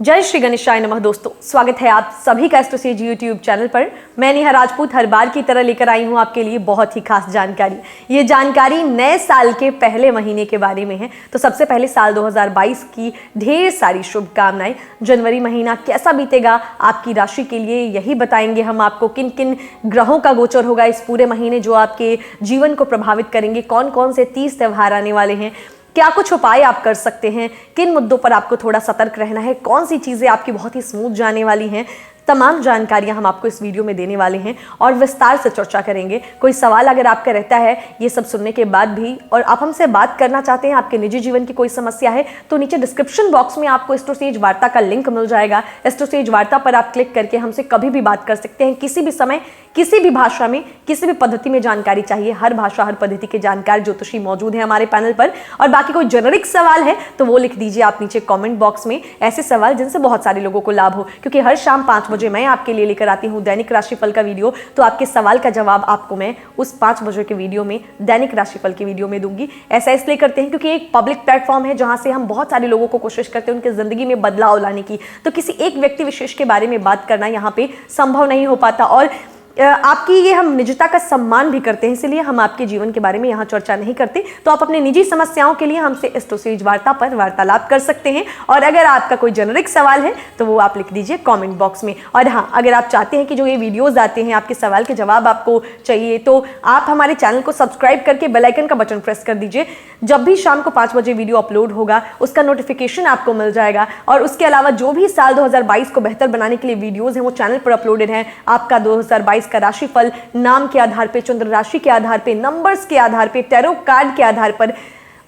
जय श्री गणेशाय नमः। दोस्तों, स्वागत है आप सभी का एस्ट्रोसेज यूट्यूब चैनल पर। मैं नेहा राजपूत हर बार की तरह लेकर आई हूं आपके लिए बहुत ही खास जानकारी। ये जानकारी नए साल के पहले महीने के बारे में है। तो सबसे पहले साल 2022 की ढेर सारी शुभकामनाएं। जनवरी महीना कैसा बीतेगा आपकी राशि के लिए, यही बताएंगे हम आपको। किन किन ग्रहों का गोचर होगा इस पूरे महीने जो आपके जीवन को प्रभावित करेंगे, कौन कौन से 30 त्योहार आने वाले हैं, क्या कुछ उपाय आप कर सकते हैं, किन मुद्दों पर आपको थोड़ा सतर्क रहना है, कौन सी चीज़ें आपकी बहुत ही स्मूथ जाने वाली हैं, तमाम जानकारियां हम आपको इस वीडियो में देने वाले हैं और विस्तार से चर्चा करेंगे। कोई सवाल अगर आपका रहता है ये सब सुनने के बाद भी और आप हमसे बात करना चाहते हैं, आपके निजी जीवन की कोई समस्या है, तो नीचे डिस्क्रिप्शन बॉक्स में आपको एस्ट्रोसेज वार्ता का लिंक मिल जाएगा। एस्ट्रोसेज वार्ता पर आप क्लिक करके हमसे कभी भी बात कर सकते हैं, किसी भी समय, किसी भी भाषा में, किसी भी पद्धति में जानकारी चाहिए। हर भाषा हर पद्धति के जानकार ज्योतिषी मौजूद है हमारे पैनल पर। और बाकी कोई जेनरिक सवाल है तो वो लिख दीजिए आप नीचे कमेंट बॉक्स में, ऐसे सवाल जिनसे बहुत सारे लोगों को लाभ हो। क्योंकि हर शाम 5 बजे मैं आपके लिए लेकर आती हूँ दैनिक राशिफल का वीडियो, तो आपके सवाल का जवाब आपको मैं उस 5 बजे के वीडियो में, दैनिक राशिफल के वीडियो में दूंगी। ऐसा इसलिए करते हैं क्योंकि एक पब्लिक प्लेटफॉर्म है जहां से हम बहुत सारे लोगों को कोशिश करते हैं उनकी जिंदगी में बदलाव लाने की। तो किसी एक व्यक्ति विशेष के बारे में बात करना यहाँ पे संभव नहीं हो पाता और आपकी ये हम निजता का सम्मान भी करते हैं, इसलिए हम आपके जीवन के बारे में यहाँ चर्चा नहीं करते। तो आप अपने निजी समस्याओं के लिए हमसे एस्ट्रोसेज वार्ता पर वार्तालाप कर सकते हैं। और अगर आपका कोई जेनरिक सवाल है तो वो आप लिख दीजिए कमेंट बॉक्स में। और हाँ, अगर आप चाहते हैं कि जो ये वीडियोस आते हैं आपके सवाल के जवाब आपको चाहिए, तो आप हमारे चैनल को सब्सक्राइब करके बेल आइकन का बटन प्रेस कर दीजिए। जब भी शाम को 5 बजे वीडियो अपलोड होगा उसका नोटिफिकेशन आपको मिल जाएगा। और उसके अलावा जो भी साल 2022 को बेहतर बनाने के लिए वीडियोज हैं वो चैनल पर अपलोडेड हैं। आपका 2022 का राशिफल नाम के आधार पे, चंद्र राशि के आधार पे, नंबर्स के आधार पे, टैरो कार्ड के आधार पर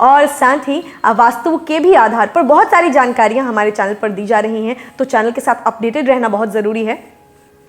और साथ ही वास्तु के भी आधार पर बहुत सारी जानकारियां हमारे चैनल पर दी जा रही हैं। तो चैनल के साथ अपडेटेड रहना बहुत जरूरी है।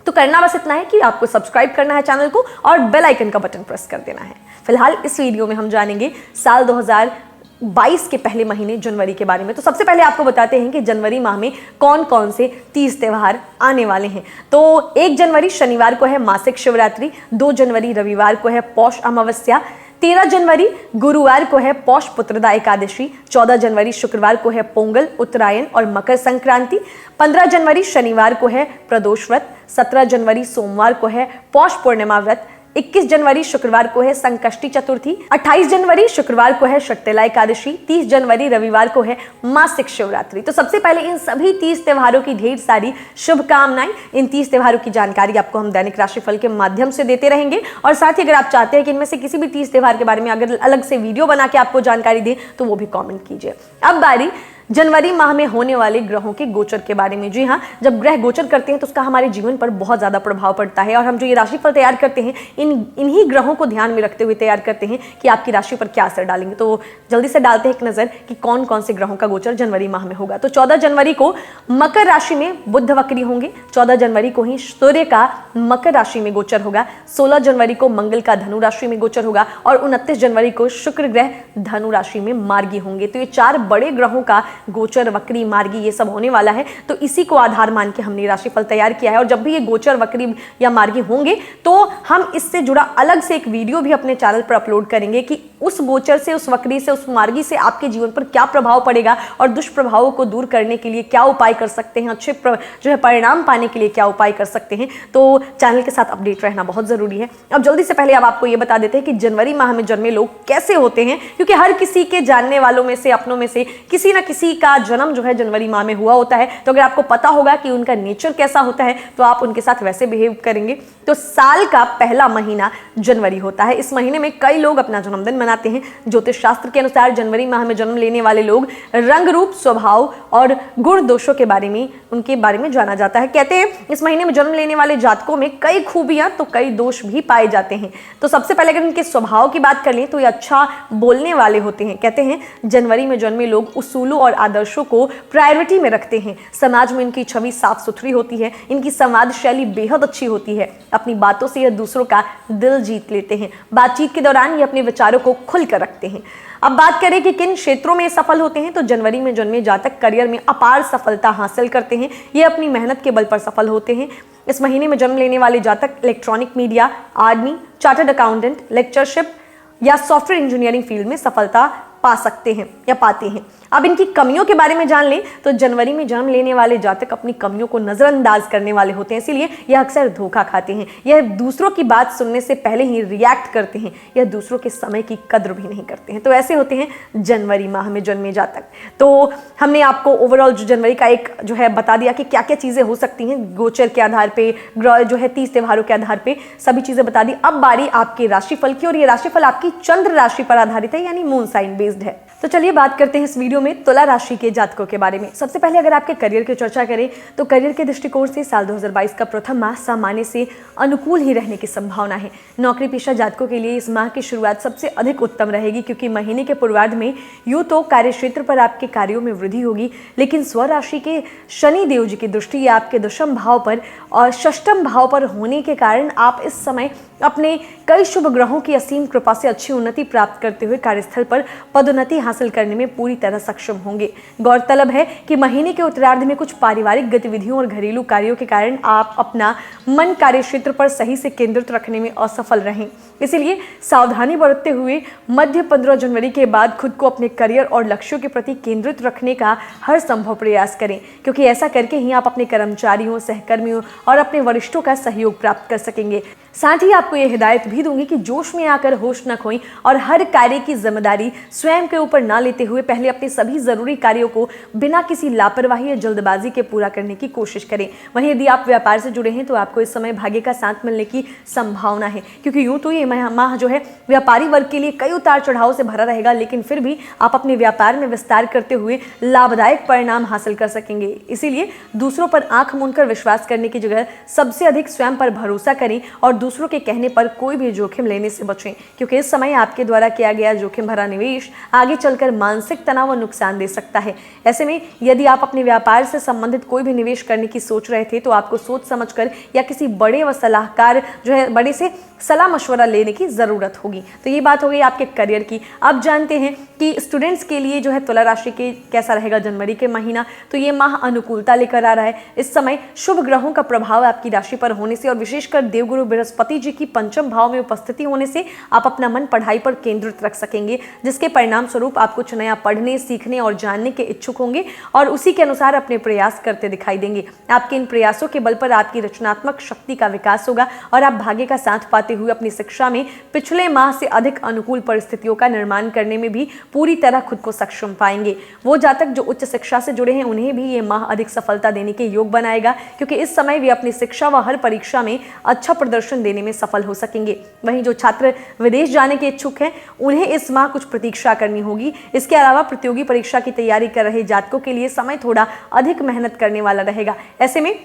तो करना बस इतना है कि आपको सब्सक्राइब करना है चैनल को और बेल आइकन का बटन प्रेस कर देना है। फिलहाल इस वीडियो में हम जानेंगे साल 2022 के पहले महीने जनवरी के बारे में। तो सबसे पहले आपको बताते हैं कि जनवरी माह में कौन कौन से 30 त्योहार आने वाले हैं। तो 1 जनवरी शनिवार को है मासिक शिवरात्रि, 2 जनवरी रविवार को है पौष अमावस्या, 13 जनवरी गुरुवार को है पौष पुत्रदा एकादशी, 14 जनवरी शुक्रवार को है पोंगल, उत्तरायण और मकर संक्रांति, 15 जनवरी शनिवार को है प्रदोष व्रत, 17 जनवरी सोमवार को है पौष पूर्णिमा व्रत, 21 जनवरी शुक्रवार को है संकष्टी चतुर्थी, 28 जनवरी शुक्रवार को है शक्तिला एकादशी, 30 जनवरी रविवार को है मासिक शिवरात्रि। तो सबसे पहले इन सभी 30 त्योहारों की ढेर सारी शुभकामनाएं। इन 30 त्योहारों की जानकारी आपको हम दैनिक राशिफल के माध्यम से देते रहेंगे। और साथ ही अगर आप चाहते हैं कि इनमें से किसी भी 30 त्योहार के बारे में अगर अलग से वीडियो बना के आपको जानकारी दें तो वो भी कॉमेंट कीजिए। अब बारी जनवरी माह में होने वाले ग्रहों के गोचर के बारे में। जी हाँ, जब ग्रह गोचर करते हैं तो उसका हमारे जीवन पर बहुत ज़्यादा प्रभाव पड़ता है। और हम जो ये राशिफल तैयार करते हैं इन्हीं ग्रहों को ध्यान में रखते हुए तैयार करते हैं कि आपकी राशि पर क्या असर डालेंगे। तो जल्दी से डालते हैं एक नज़र कि कौन कौन से ग्रहों का गोचर जनवरी माह में होगा। तो 14 जनवरी को मकर राशि में बुध वक्री होंगे। 14 जनवरी को ही सूर्य का मकर राशि में गोचर होगा। 16 जनवरी को मंगल का धनु राशि में गोचर होगा और 29 जनवरी को शुक्र ग्रह धनु राशि में मार्गी होंगे। तो ये 4 बड़े ग्रहों का गोचर, वक्री, मार्गी ये सब होने वाला है। तो इसी को आधार मान के हमने राशिफल तैयार किया है। और जब भी ये गोचर, वक्री या मार्गी होंगे तो हम इससे जुड़ा अलग से एक वीडियो भी अपने चैनल पर अपलोड करेंगे कि उस गोचर से, उस वक्री से, उस मार्गी से आपके जीवन पर क्या प्रभाव पड़ेगा और दुष्प्रभावों को दूर करने के लिए क्या उपाय कर सकते हैं, अच्छे जो है परिणाम पाने के लिए क्या उपाय कर सकते हैं। तो चैनल के साथ अपडेट रहना बहुत जरूरी है। अब जल्दी से पहले अब आपको ये बता देते हैं कि जनवरी माह में जन्मे लोग कैसे होते हैं, क्योंकि हर किसी के जानने वालों में से, अपनों में से किसी ना किसी का जन्म जो है जनवरी माह में हुआ होता है। तो अगर आपको पता होगा कि उनका नेचर कैसा होता है तो आप उनके साथ वैसे बिहेव करेंगे। तो साल का पहला महीना जनवरी होता है। इस महीने में कई लोग अपना जन्मदिन मनाते हैं। ज्योतिष शास्त्र के अनुसार जनवरी माह में जन्म लेने वाले लोग रंग, रूप, स्वभाव और गुण दोषों के बारे में, उनके बारे में जाना जाता है। कहते हैं इस महीने में जन्म लेने वाले जातकों में कई खूबियां तो कई दोष भी पाए जाते हैं। तो सबसे पहले अगर इनके स्वभाव की बात कर लें तो ये अच्छा बोलने वाले होते हैं। कहते हैं जनवरी में जन्मे लोग उसूलों और आदर्शों को प्रायोरिटी में रखते हैं। समाज में इनकी छवि साफ सुथरी होती है। इनकी संवाद शैली बेहद अच्छी होती है। अपनी बातों से यह दूसरों का दिल जीत लेते हैं। बातचीत के दौरान ये अपने विचारों को खुलकर रखते हैं। अब बात करें कि किन क्षेत्रों में सफल होते हैं, तो जनवरी में जन्मे जातक करियर में अपार सफलता हासिल करते हैं। ये अपनी मेहनत के बल पर सफल होते हैं। इस महीने में जन्म लेने वाले जातक electronic media, army, chartered accountant, lectureship या सॉफ्टवेयर इंजीनियरिंग फील्ड में सफलता पा सकते हैं या पाते हैं। अब इनकी कमियों के बारे में जान लें तो जनवरी में जन्म लेने वाले जातक अपनी कमियों को नजरअंदाज करने वाले होते हैं, इसीलिए यह अक्सर धोखा खाते हैं। यह दूसरों की बात सुनने से पहले ही रिएक्ट करते हैं। यह दूसरों के समय की कद्र भी नहीं करते हैं। तो ऐसे होते हैं जनवरी माह में जन्मे जातक। तो हमने आपको ओवरऑल जो जनवरी का एक जो है बता दिया कि क्या क्या चीजें हो सकती हैं गोचर के आधार पे, जो है 30 त्योहारों के आधार पे सभी चीजें बता दी। अब बारी आपके राशिफल की, और ये राशिफल आपकी चंद्र राशि पर आधारित है, यानी मून साइन बेस्ड है। तो चलिए बात करते हैं इस वीडियो में तुला राशि के जातकों के बारे में। सबसे पहले अगर आपके करियर की चर्चा करें तो करियर के दृष्टिकोण से साल 2022 का प्रथम माह सामान्य से अनुकूल ही रहने की संभावना है। नौकरी पेशा जातकों के लिए इस माह की शुरुआत सबसे अधिक उत्तम रहेगी, क्योंकि महीने के पूर्वार्ध में यूं तो कार्यक्षेत्र पर आपके कार्यों में वृद्धि होगी, लेकिन स्वराशि के शनि देव जी की दृष्टि आपके दशम भाव पर और षष्ठम भाव पर होने के कारण आप इस समय अपने कई शुभ ग्रहों की असीम कृपा से अच्छी उन्नति प्राप्त करते हुए कार्यस्थल पर पदोन्नति हासिल करने में पूरी तरह सक्षम होंगे। गौरतलब है कि महीने के उत्तरार्ध में कुछ पारिवारिक गतिविधियों और घरेलू कार्यों के कारण आप अपना मन कार्यक्षेत्र पर सही से केंद्रित रखने में असफल रहें। इसीलिए सावधानी बरतते हुए मध्य 15 जनवरी के बाद खुद को अपने करियर और लक्ष्यों के प्रति केंद्रित रखने का हर संभव प्रयास करें, क्योंकि ऐसा करके ही आप अपने कर्मचारियों, सहकर्मियों और अपने वरिष्ठों का सहयोग प्राप्त कर सकेंगे। साथ ही आपको यह हिदायत भी दूंगी कि जोश में आकर होश न खोएं और हर कार्य की जिम्मेदारी स्वयं के ऊपर ना लेते हुए पहले अपने सभी जरूरी कार्यों को बिना किसी लापरवाही या जल्दबाजी के पूरा करने की कोशिश करें। वहीं यदि आप व्यापार से जुड़े हैं तो आपको इस समय भाग्य का साथ मिलने की संभावना है, क्योंकि यूं तो ये माह जो है व्यापारी वर्ग के लिए कई उतार चढ़ाव से भरा रहेगा, लेकिन फिर भी आप अपने व्यापार में विस्तार करते हुए लाभदायक परिणाम हासिल कर सकेंगे। इसीलिए दूसरों पर आंख मूंदकर विश्वास करने की जगह सबसे अधिक स्वयं पर भरोसा करें और दूसरों के कहने पर कोई भी जोखिम लेने से बचें, क्योंकि इस समय आपके द्वारा किया गया जोखिम भरा निवेश आगे चलकर मानसिक तनाव और नुकसान दे सकता है। ऐसे में यदि आप अपने व्यापार से संबंधित कोई भी निवेश करने की सोच रहे थे तो आपको सोच समझकर या किसी बड़े व सलाहकार जो है बड़े से सलाह मशवरा लेने की जरूरत होगी। तो ये बात हो गई आपके करियर की। अब जानते हैं कि स्टूडेंट्स के लिए जो है तुला राशि के कैसा रहेगा जनवरी के महीना। तो ये माह अनुकूलता लेकर आ रहा है। इस समय शुभ ग्रहों का प्रभाव आपकी राशि पर होने से और विशेषकर देवगुरु बृहस्पति जी की पंचम भाव में उपस्थिति होने से आप अपना मन पढ़ाई पर केंद्रित रख सकेंगे, जिसके परिणाम स्वरूप आप कुछ नया पढ़ने, सीखने और जानने के इच्छुक होंगे और उसी के अनुसार अपने प्रयास करते दिखाई देंगे। आपके इन प्रयासों के बल पर आपकी रचनात्मक शक्ति का विकास होगा और आप भाग्य का साथ पाते हुए अपनी शिक्षा में पिछले माह से अधिक अनुकूल परिस्थितियों का निर्माण करने में भी पूरी तरह खुद को सक्षम पाएंगे। वो जातक जो उच्च शिक्षा से जुड़े हैं उन्हें भी ये माह अधिक सफलता देने के योग बनाएगा, क्योंकि इस समय वे अपनी शिक्षा व हर परीक्षा में अच्छा प्रदर्शन देने में सफल हो सकेंगे। वहीं जो छात्र विदेश जाने के इच्छुक हैं उन्हें इस माह कुछ प्रतीक्षा करनी होगी। इसके अलावा प्रतियोगी परीक्षा की तैयारी कर रहे जातकों के लिए समय थोड़ा अधिक मेहनत करने वाला रहेगा। ऐसे में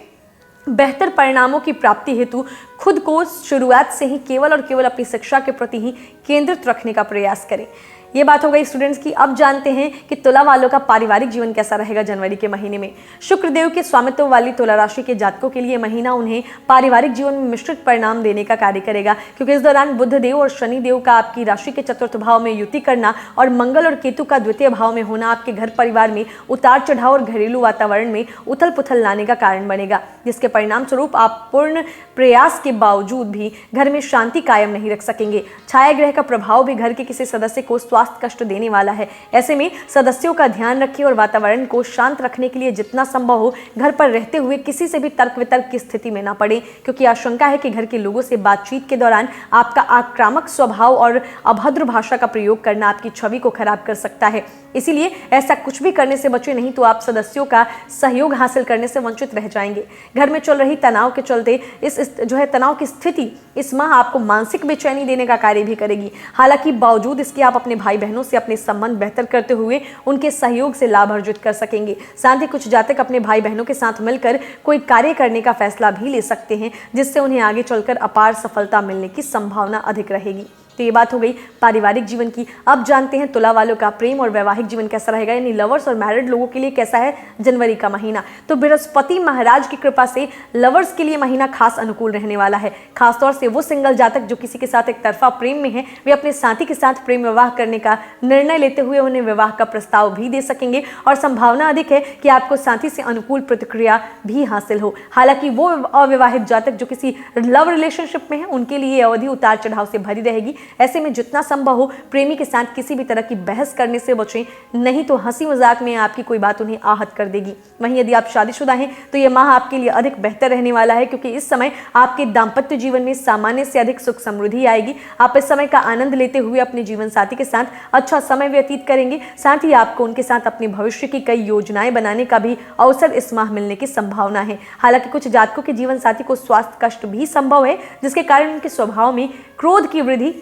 बेहतर परिणामों की प्राप्ति हेतु खुद को शुरुआत से ही केवल और केवल अपनी शिक्षा के प्रति ही केंद्रित रखने का प्रयास करें। ये बात हो गई स्टूडेंट्स की। अब जानते हैं कि तुला वालों का पारिवारिक जीवन कैसा रहेगा जनवरी के महीने में। शुक्रदेव के स्वामित्व वाली तुला राशि के जातकों के लिए महीना उन्हें पारिवारिक जीवन में मिश्रित परिणाम देने का कार्य करेगा, क्योंकि इस दौरान बुध देव और शनि देव का आपकी राशि के चतुर्थ भाव में युति करना और मंगल और केतु का द्वितीय भाव में होना आपके घर परिवार में उतार चढ़ाव और घरेलू वातावरण में उथल पुथल लाने का कारण बनेगा, जिसके परिणाम स्वरूप आप पूर्ण प्रयास के बावजूद भी घर में शांति कायम नहीं रख सकेंगे। छाया ग्रह का प्रभाव भी घर के किसी सदस्य को स्वास्थ्य कष्ट देने वाला है। ऐसे में सदस्यों का ध्यान रखें और वातावरण को शांत रखने के लिए जितना संभव हो घर पर रहते हुए किसी से भी तर्क वितर्क की स्थिति में न पड़े, क्योंकि आशंका है कि घर के लोगों से बातचीत के दौरान आपका आक्रामक स्वभाव और अभद्र भाषा का प्रयोग करना आपकी छवि को खराब कर सकता है। इसीलिए ऐसा कुछ भी करने से बचे, नहीं तो आप सदस्यों का सहयोग हासिल करने से वंचित रह जाएंगे। घर में चल रही तनाव के चलते इस जो है तनाव की स्थिति इस माह आपको मानसिक बेचैनी देने का कार्य भी करेगी। हालांकि बावजूद इसके आप अपने भाई बहनों से अपने संबंध बेहतर करते हुए उनके सहयोग से लाभ अर्जित कर सकेंगे। साथ ही कुछ जातक अपने भाई बहनों के साथ मिलकर कोई कार्य करने का फैसला भी ले सकते हैं, जिससे उन्हें आगे चलकर अपार सफलता मिलने की संभावना अधिक रहेगी। तो ये बात हो गई पारिवारिक जीवन की। अब जानते हैं तुला वालों का प्रेम और वैवाहिक जीवन कैसा रहेगा, यानी लवर्स और मैरिड लोगों के लिए कैसा है जनवरी का महीना। तो बृहस्पति महाराज की कृपा से लवर्स के लिए महीना खास अनुकूल रहने वाला है। खासतौर से वो सिंगल जातक जो किसी के साथ एक तरफा प्रेम में है, वे अपने साथी के साथ प्रेम विवाह करने का निर्णय लेते हुए उन्हें विवाह का प्रस्ताव भी दे सकेंगे और संभावना अधिक है कि आपको साथी से अनुकूल प्रतिक्रिया भी हासिल हो। हालांकि वो अविवाहित जातक जो किसी लव रिलेशनशिप में है उनके लिए अवधि उतार चढ़ाव से भरी रहेगी, ऐसे में जितना संभव हो प्रेमी के साथ किसी भी तरह की बहस करने से बचें, नहीं तो हंसी मजाक में आपकी कोई बात उन्हें आहत कर देगी। वहीं यदि आप शादीशुदा हैं तो यह माह आपके लिए अधिक बेहतर रहने वाला है, क्योंकि इस समय आपके दाम्पत्य जीवन में सामान्य से अधिक सुख समृद्धि आएगी। आप इस समय का आनंद लेते हुए अपने जीवन साथी के साथ अच्छा समय व्यतीत करेंगे। साथ ही आपको उनके साथ अपने भविष्य की कई योजनाएं बनाने का भी अवसर इस माह मिलने की संभावना है। हालांकि कुछ जातकों के जीवन साथी को स्वास्थ्य कष्ट भी संभव है, जिसके कारण उनके स्वभाव में क्रोध की वृद्धि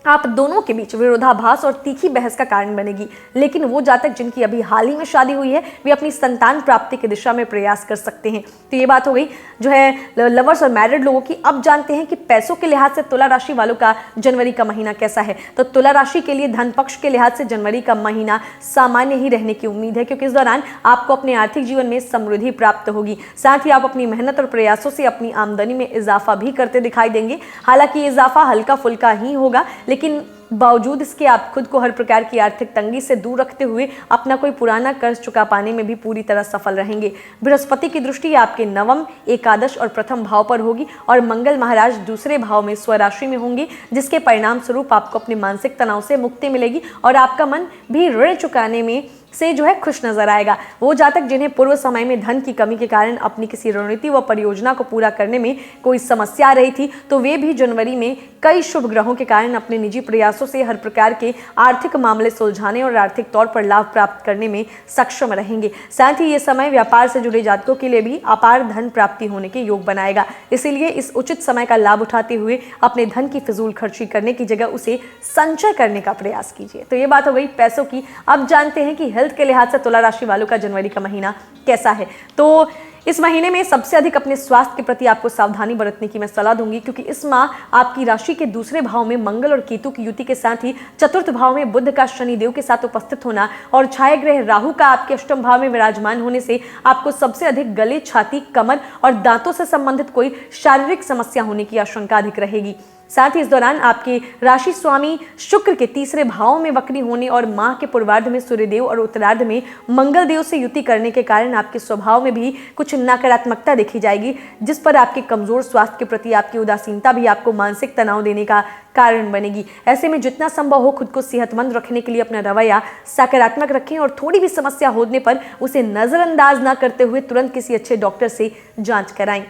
आप दोनों के बीच विरोधाभास और तीखी बहस का कारण बनेगी। लेकिन वो जातक जिनकी अभी हाल ही में शादी हुई है वे अपनी संतान प्राप्ति की दिशा में प्रयास कर सकते हैं। तो ये बात हो गई जो है लवर्स और मैरिड लोगों की। अब जानते हैं कि पैसों के लिहाज से तुला राशि वालों का जनवरी का महीना कैसा है। तो तुला राशि के लिए धन पक्ष के लिहाज से जनवरी का महीना सामान्य ही रहने की उम्मीद है, क्योंकि इस दौरान आपको अपने आर्थिक जीवन में समृद्धि प्राप्त होगी। साथ ही आप अपनी मेहनत और प्रयासों से अपनी आमदनी में इजाफा भी करते दिखाई देंगे। हालांकि इजाफा हल्का फुल्का ही होगा, लेकिन बावजूद इसके आप खुद को हर प्रकार की आर्थिक तंगी से दूर रखते हुए अपना कोई पुराना कर्ज चुका पाने में भी पूरी तरह सफल रहेंगे। बृहस्पति की दृष्टि आपके नवम, एकादश और प्रथम भाव पर होगी और मंगल महाराज दूसरे भाव में स्वराशि में होंगे, जिसके परिणाम स्वरूप आपको अपने मानसिक तनाव से मुक्ति मिलेगी और आपका मन भी ऋण चुकाने में से जो है खुश नजर आएगा। वो जातक जिन्हें पूर्व समय में धन की कमी के कारण अपनी किसी रणनीति व परियोजना को पूरा करने में कोई समस्या आ रही थी, तो वे भी जनवरी में कई शुभ ग्रहों के कारण अपने निजी प्रयासों से हर प्रकार के आर्थिक मामले सुलझाने और आर्थिक तौर पर लाभ प्राप्त करने में सक्षम रहेंगे। साथ ही ये समय व्यापार से जुड़े जातकों के लिए भी अपार धन प्राप्ति होने के योग बनाएगा। इसीलिए इस उचित समय का लाभ उठाते हुए अपने धन की फिजूल खर्ची करने की जगह उसे संचय करने का प्रयास कीजिए। तो ये बात हो गई पैसों की। अब जानते हैं कि हेल्थ के लिहाज से तुला राशि वालों का जनवरी का महीना कैसा है। तो इस महीने में सबसे अधिक अपने स्वास्थ्य के प्रति आपको सावधानी बरतने की मैं सलाह दूंगी, क्योंकि इस माह आपकी राशि के दूसरे भाव में मंगल और केतु की युति के साथ ही चतुर्थ भाव में बुध का शनिदेव के साथ उपस्थित होना और छाया ग्रह राहु का आपके अष्टम भाव में विराजमान होने से आपको सबसे अधिक गले, छाती, कमर और दांतों से संबंधित कोई शारीरिक समस्या होने की आशंका अधिक रहेगी। साथ ही इस दौरान आपके राशि स्वामी शुक्र के तीसरे भाव में वक्री होने और माह के पूर्वार्ध में सूर्यदेव और उत्तरार्ध में मंगल देव से युति करने के कारण आपके स्वभाव में भी कुछ नकारात्मकता देखी जाएगी, जिस पर आपके कमजोर स्वास्थ्य के प्रति आपकी उदासीनता भी आपको मानसिक तनाव देने का कारण बनेगी। ऐसे में जितना संभव हो खुद को सेहतमंद रखने के लिए अपना रवैया सकारात्मक रखें और थोड़ी भी समस्या होने पर उसे नजरअंदाज ना करते हुए तुरंत किसी अच्छे डॉक्टर से जांच कराएं।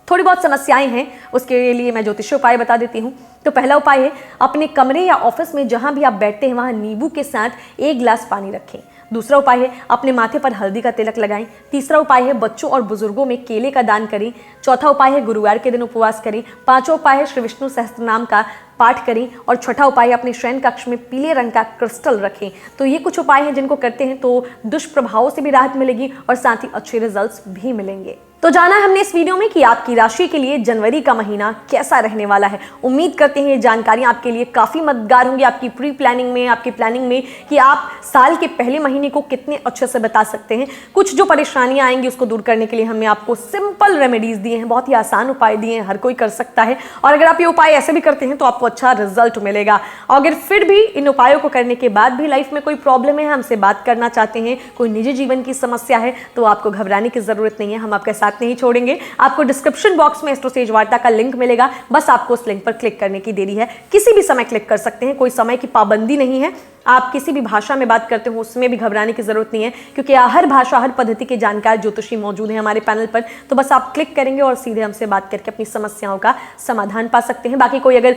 थोड़ी बहुत समस्याएं हैं, उसके लिए मैं ज्योतिष उपाय बता देती हूँ। तो पहला उपाय है, अपने कमरे या ऑफिस में जहां भी आप बैठते हैं वहां नींबू के साथ 1 गिलास पानी रखें। दूसरा उपाय है, अपने माथे पर हल्दी का तिलक लगाएं। तीसरा उपाय है, बच्चों और बुजुर्गों में केले का दान करें। चौथा उपाय है, गुरुवार के दिन उपवास करें। पांचवा उपाय है, श्री विष्णु सहस्त्रनाम का पाठ करें। और छठा उपाय है, अपने शयन कक्ष में पीले रंग का क्रिस्टल रखें। तो ये कुछ उपाय हैं जिनको करते हैं तो दुष्प्रभावों से भी राहत मिलेगी और साथ ही अच्छे रिजल्ट्स भी मिलेंगे। तो जाना हमने इस वीडियो में कि आपकी राशि के लिए जनवरी का महीना कैसा रहने वाला है। उम्मीद करते हैं ये जानकारियां आपके लिए काफी मददगार होंगी आपकी प्री प्लानिंग में, आपकी प्लानिंग में कि आप साल के पहले महीने को कितने अच्छे से बता सकते हैं। कुछ जो परेशानियां आएंगी उसको दूर करने के लिए हमने आपको सिंपल रेमेडीज दिए हैं, बहुत ही आसान उपाय दिए हैं, हर कोई कर सकता है। और अगर आप ये उपाय ऐसे भी करते हैं तो आपको अच्छा रिजल्ट मिलेगा। और अगर फिर भी इन उपायों को करने के बाद भी लाइफ में कोई प्रॉब्लम है, हमसे बात करना चाहते हैं, कोई निजी जीवन की समस्या है, तो आपको घबराने की जरूरत नहीं है, हम आपके साथ नहीं छोड़ेंगे। आपको डिस्क्रिप्शन बॉक्स में एस्ट्रोसेज वार्ता का लिंक मिलेगा, बस आपको उस लिंक पर क्लिक करने की देरी है। किसी भी समय क्लिक कर सकते हैं, कोई समय की पाबंदी नहीं है। आप किसी भी भाषा में बात करते हो उसमें भी घबराने की जरूरत नहीं है, क्योंकि हर भाषा, हर पद्धति के जानकार ज्योतिषी मौजूद हैं हमारे पैनल पर। तो बस आप क्लिक करेंगे और सीधे हमसे बात करके अपनी समस्याओं का समाधान पा सकते हैं। बाकी कोई अगर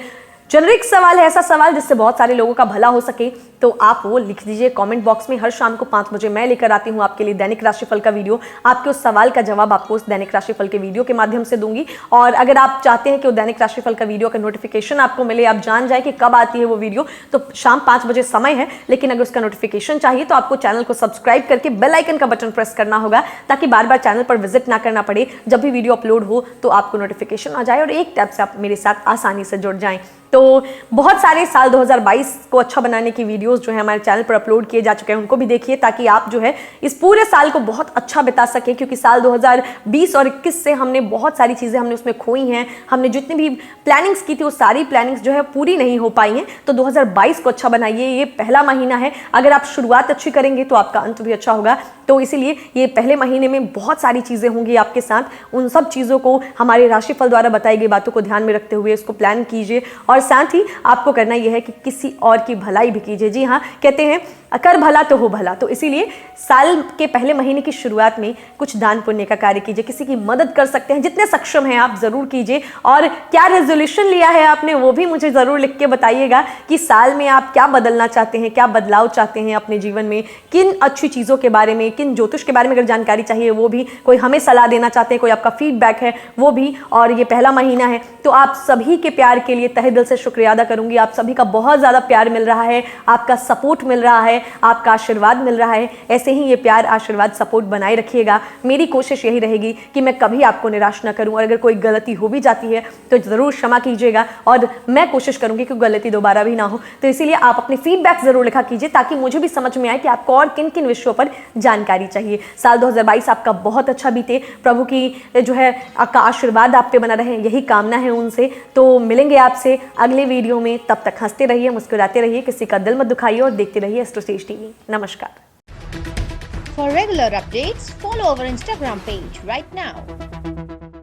जेनरिक सवाल है, ऐसा सवाल जिससे बहुत सारे लोगों का भला हो सके, तो आप वो लिख दीजिए कमेंट बॉक्स में। हर शाम को 5 बजे मैं लेकर आती हूँ आपके लिए दैनिक राशिफल का वीडियो। आपके उस सवाल का जवाब आपको उस दैनिक राशिफल के वीडियो के माध्यम से दूंगी। और अगर आप चाहते हैं कि वो दैनिक राशिफल का वीडियो का नोटिफिकेशन आपको मिले, आप जान जाए कि कब आती है वो वीडियो, तो शाम 5 बजे समय है। लेकिन अगर उसका नोटिफिकेशन चाहिए तो आपको चैनल को सब्सक्राइब करके बेल आइकन का बटन प्रेस करना होगा, ताकि बार बार चैनल पर विजिट ना करना पड़े। जब भी वीडियो अपलोड हो तो आपको नोटिफिकेशन आ जाए और एक टैप से आप मेरे साथ आसानी से जुड़ जाएं। तो बहुत सारे साल 2022 को अच्छा बनाने की वीडियोस जो है हमारे चैनल पर अपलोड किए जा चुके हैं, उनको भी देखिए, ताकि आप जो है इस पूरे साल को बहुत अच्छा बिता सके। क्योंकि साल 2020 और 21 से हमने बहुत सारी चीज़ें हमने उसमें खोई हैं। हमने जितनी भी प्लानिंग्स की थी वो सारी प्लानिंग्स जो है पूरी नहीं हो पाई हैं। तो 2022 को अच्छा बनाइए, ये पहला महीना है। अगर आप शुरुआत अच्छी करेंगे तो आपका अंत भी अच्छा होगा। तो इसीलिए ये पहले महीने में बहुत सारी चीज़ें होंगी आपके साथ। उन सब चीज़ों को हमारे राशिफल द्वारा बताई गई बातों को ध्यान में रखते हुए इसको प्लान कीजिए, और साथ ही आपको करना यह है कि किसी और की भलाई भी कीजिए। जी हाँ, कहते हैं कर भला तो हो भला। तो इसीलिए साल के पहले महीने की शुरुआत में कुछ दान पुण्य का कार्य कीजिए, किसी की मदद कर सकते हैं, जितने सक्षम हैं आप ज़रूर कीजिए। और क्या रेजोल्यूशन लिया है आपने वो भी मुझे ज़रूर लिख के बताइएगा कि साल में आप क्या बदलना चाहते हैं, क्या बदलाव चाहते हैं अपने जीवन में, किन अच्छी चीज़ों के बारे में, किन ज्योतिष के बारे में अगर जानकारी चाहिए वो भी, कोई हमें सलाह देना चाहते हैं, कोई आपका फीडबैक है वो भी। और ये पहला महीना है तो आप सभी के प्यार के लिए तहे दिल से शुक्रिया अदा करूंगी। आप सभी का बहुत ज़्यादा प्यार मिल रहा है, आपका सपोर्ट मिल रहा है, आपका आशीर्वाद मिल रहा है। ऐसे ही ये प्यार, आशीर्वाद, सपोर्ट बनाए रखिएगा। मेरी कोशिश यही रहेगी कि मैं कभी आपको निराश ना करूं, और अगर कोई गलती हो भी जाती है तो ज़रूर क्षमा कीजिएगा, और मैं कोशिश करूंगी कि गलती दोबारा भी ना हो। तो इसीलिए आप अपने फीडबैक ज़रूर लिखा कीजिए ताकि मुझे भी समझ में आए कि आपको और किन किन विषयों पर जानकारी चाहिए। साल 2022 आपका बहुत अच्छा बीते, प्रभु की जो है आपका आशीर्वाद आप पे बना रहे, यही कामना है उनसे। तो मिलेंगे आपसे अगले वीडियो में, तब तक हंसते रहिए, मुस्कुराते रहिए, किसी का दिल मत दुखाइए और देखते रहिए एस्ट्रोसेज टीवी। नमस्कार। For regular updates, follow our Instagram page right now.